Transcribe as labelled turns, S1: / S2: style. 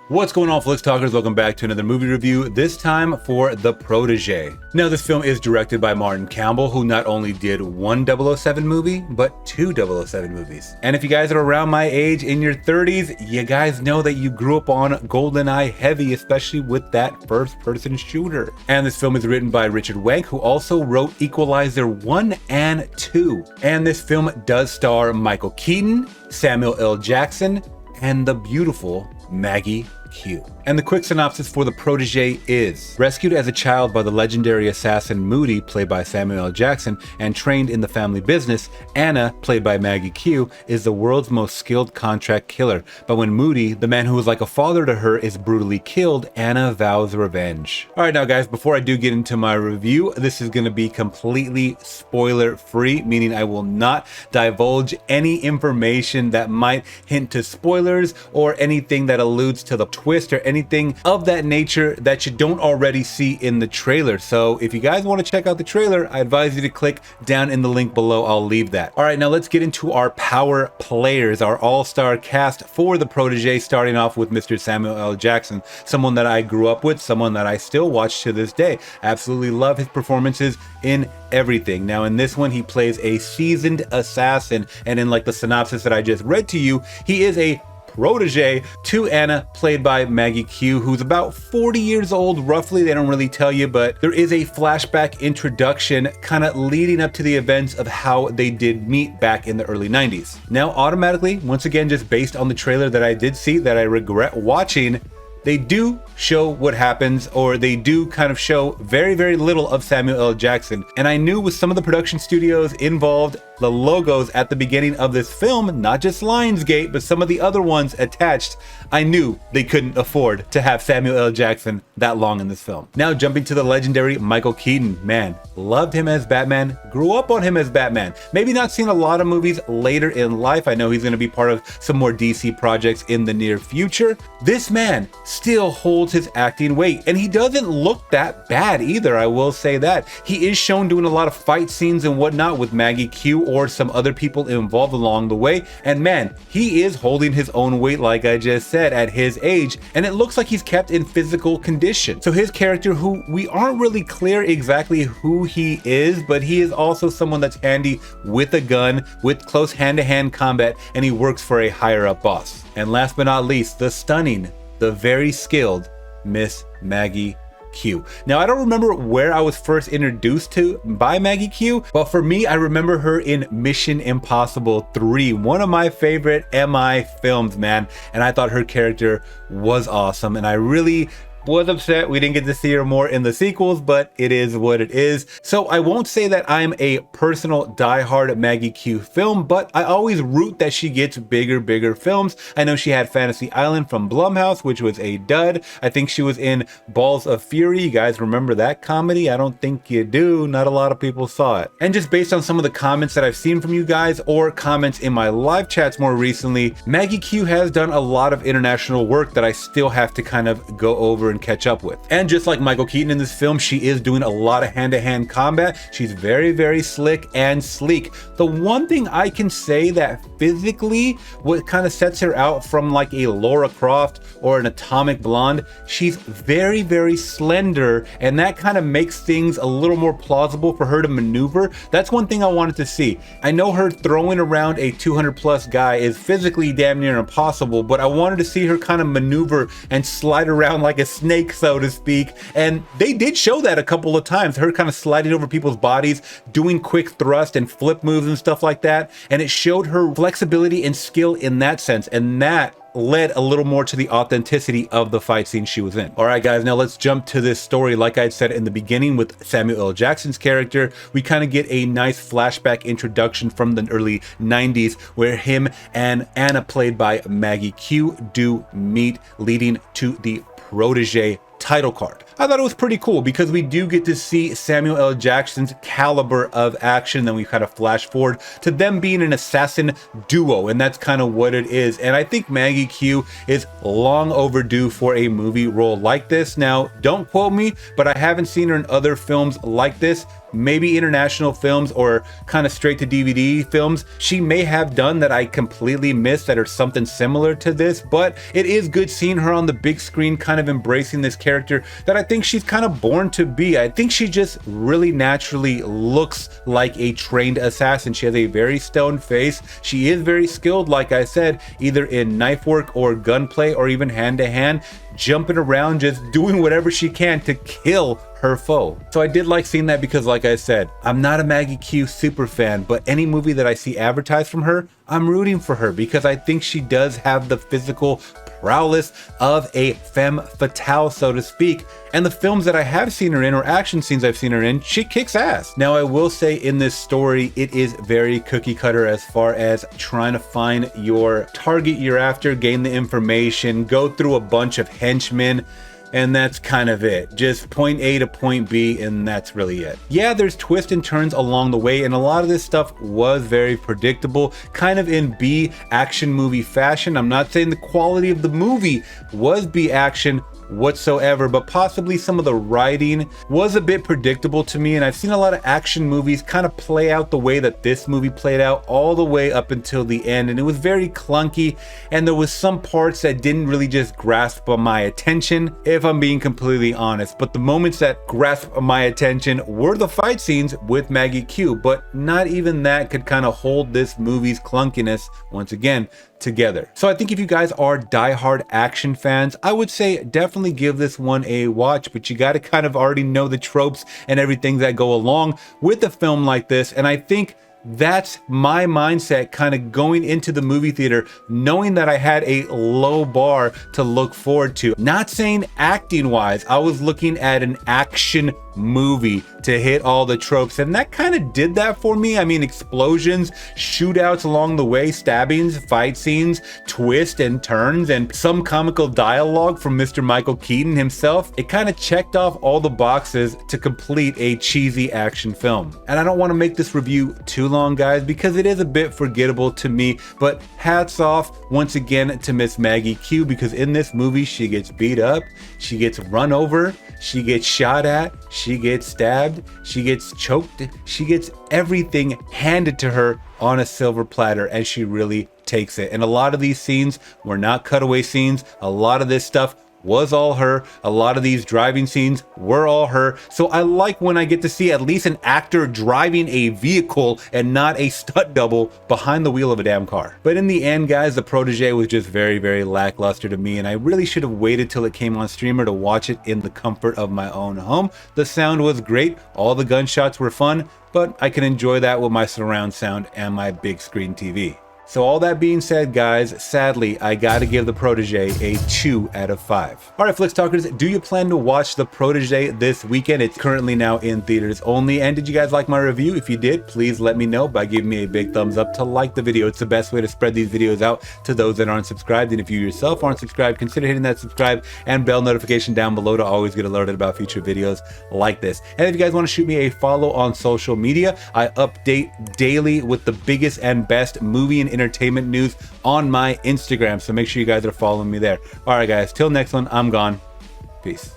S1: What's going on, Flicks Talkers? Welcome back to another movie review, this time for The Protege. Now, this film is directed by Martin Campbell, who not only did one 007 movie, but two 007 movies. And if you guys are around my age, in your 30s, you guys know that you grew up on GoldenEye heavy, especially with that first-person shooter. And this film is written by Richard Wenk, who also wrote Equalizer 1 and 2. And this film does star Michael Keaton, Samuel L. Jackson, and the beautiful Maggie Q. And the quick synopsis for The Protege is: rescued as a child by the legendary assassin Moody, played by Samuel L. Jackson, and trained in the family business, Anna, played by Maggie Q, is the world's most skilled contract killer. But when Moody, the man who was like a father to her, is brutally killed, Anna vows revenge. Alright, now guys, before I do get into my review, this is going to be completely spoiler free, meaning I will not divulge any information that might hint to spoilers or anything that alludes to the twist or anything of that nature that you don't already see in the trailer. So if you guys want to check out the trailer, I advise you to click down in the link below. I'll leave that. All right, now let's get into our power players, our all-star cast for The Protege, starting off with Mr. Samuel L. Jackson, someone that I grew up with, someone that I still watch to this day. Absolutely love his performances in everything. Now in this one, he plays a seasoned assassin, and in like the synopsis that I just read to you, he is a protege to Anna, played by Maggie Q, who's about 40 years old roughly. They don't really tell you, but there is a flashback introduction kind of leading up to the events of how they did meet back in the early 90s. Now automatically, once again, just based on the trailer that I did see that I regret watching, they do show what happens, or they do kind of show very, very little of Samuel L. Jackson. And I knew with some of the production studios involved, the logos at the beginning of this film, not just Lionsgate, but some of the other ones attached, I knew they couldn't afford to have Samuel L. Jackson that long in this film. Now jumping to the legendary Michael Keaton, man, loved him as Batman, grew up on him as Batman. Maybe not seen a lot of movies later in life. I know he's gonna be part of some more DC projects in the near future. This man still holds his acting weight, and he doesn't look that bad either, I will say that. He is shown doing a lot of fight scenes and whatnot with Maggie Q or some other people involved along the way, and man, he is holding his own weight, like I just said, at his age, and it looks like he's kept in physical condition. So his character, who we aren't really clear exactly who he is, but he is also someone that's handy with a gun, with close hand-to-hand combat, and he works for a higher up boss. And last but not least, the stunning, the very skilled Miss Maggie Q. Now, I don't remember where I was first introduced to by Maggie Q, but for me, I remember her in Mission Impossible 3, one of my favorite MI films, man. And I thought her character was awesome, and I really was upset we didn't get to see her more in the sequels, but it is what it is. So I won't say that I'm a personal diehard Maggie Q film, but I always root that she gets bigger films. I know she had Fantasy Island from Blumhouse, which was a dud. I think she was in Balls of Fury. You guys remember that comedy? I don't think you do. Not a lot of people saw it. And just based on some of the comments that I've seen from you guys, or comments in my live chats more recently, Maggie Q has done a lot of international work that I still have to kind of go over and catch up with. And just like Michael Keaton in this film, she is doing a lot of hand-to-hand combat. She's very, very slick and sleek. The one thing I can say that physically, what kind of sets her out from like a Lara Croft or an Atomic Blonde, she's very, very slender, and that kind of makes things a little more plausible for her to maneuver. That's one thing I wanted to see. I know her throwing around a 200+ guy is physically damn near impossible, but I wanted to see her kind of maneuver and slide around like a snake, so to speak. And they did show that a couple of times, her kind of sliding over people's bodies, doing quick thrust and flip moves and stuff like that. And it showed her flexibility and skill in that sense. And that led a little more to the authenticity of the fight scene she was in. All right, guys, now let's jump to this story. Like I said in the beginning with Samuel L. Jackson's character, we kind of get a nice flashback introduction from the early 90s where him and Anna, played by Maggie Q, do meet, leading to the Protege title card. I thought it was pretty cool because we do get to see Samuel L. Jackson's caliber of action. Then we kind of flash forward to them being an assassin duo, and that's kind of what it is. And I think Maggie Q is long overdue for a movie role like this. Now, don't quote me, but I haven't seen her in other films like this. maybe international films or kind of straight to DVD films she may have done that I completely missed that are something similar to this, but it is good seeing her on the big screen kind of embracing this character that I think she's kind of born to be. I think she just really naturally looks like a trained assassin. She has a very stone face. She is very skilled, like I said, either in knife work or gunplay or even hand-to-hand, jumping around, just doing whatever she can to kill her foe. So I did like seeing that because, like I said, I'm not a Maggie Q super fan, but any movie that I see advertised from her, I'm rooting for her because I think she does have the physical prowess of a femme fatale, so to speak. And the films that I have seen her in, or action scenes I've seen her in, she kicks ass. Now, I will say in this story, it is very cookie cutter as far as trying to find your target you're after, gain the information, go through a bunch of henchmen, and that's kind of it. Just point A to point B, and that's really it. Yeah, there's twists and turns along the way, and a lot of this stuff was very predictable, kind of in B action movie fashion. I'm not saying the quality of the movie was B action whatsoever, but possibly some of the writing was a bit predictable to me, and I've seen a lot of action movies kind of play out the way that this movie played out all the way up until the end, and it was very clunky, and there was some parts that didn't really just grasp my attention, if I'm being completely honest. But the moments that grasped my attention were the fight scenes with Maggie Q, but not even that could kind of hold this movie's clunkiness once again together. So I think if you guys are diehard action fans, I would say definitely give this one a watch, but you got to kind of already know the tropes and everything that go along with a film like this. And I think that's my mindset kind of going into the movie theater, knowing that I had a low bar to look forward to. Not saying acting wise, I was looking at an action movie to hit all the tropes, and that kind of did that for me. I mean, explosions, shootouts along the way, stabbings, fight scenes, twists and turns, and some comical dialogue from Mr. Michael Keaton himself. It kind of checked off all the boxes to complete a cheesy action film. And I don't want to make this review too long, guys, because it is a bit forgettable to me, but hats off once again to Miss Maggie Q, because in this movie she gets beat up, she gets run over, she gets shot at, she gets stabbed, she gets choked, she gets everything handed to her on a silver platter, and she really takes it. And a lot of these scenes were not cutaway scenes. A lot of this stuff was all her. A lot of these driving scenes were all her. So I like when I get to see at least an actor driving a vehicle and not a stunt double behind the wheel of a damn car. But in the end, guys, the Protege was just very, very lackluster to me, and I really should have waited till it came on streamer to watch it in the comfort of my own home. The sound was great. All the gunshots were fun, but I can enjoy that with my surround sound and my big screen TV. So all that being said, guys, sadly, I gotta give the Protege a 2 out of 5. All right, Flix Talkers, do you plan to watch the Protege this weekend? It's currently now in theaters only. And did you guys like my review? If you did, please let me know by giving me a big thumbs up to like the video. It's the best way to spread these videos out to those that aren't subscribed. And if you yourself aren't subscribed, consider hitting that subscribe and bell notification down below to always get alerted about future videos like this. And if you guys want to shoot me a follow on social media, I update daily with the biggest and best movie and entertainment news on my Instagram, so make sure you guys are following me there. All right, guys, till next one, I'm gone. Peace.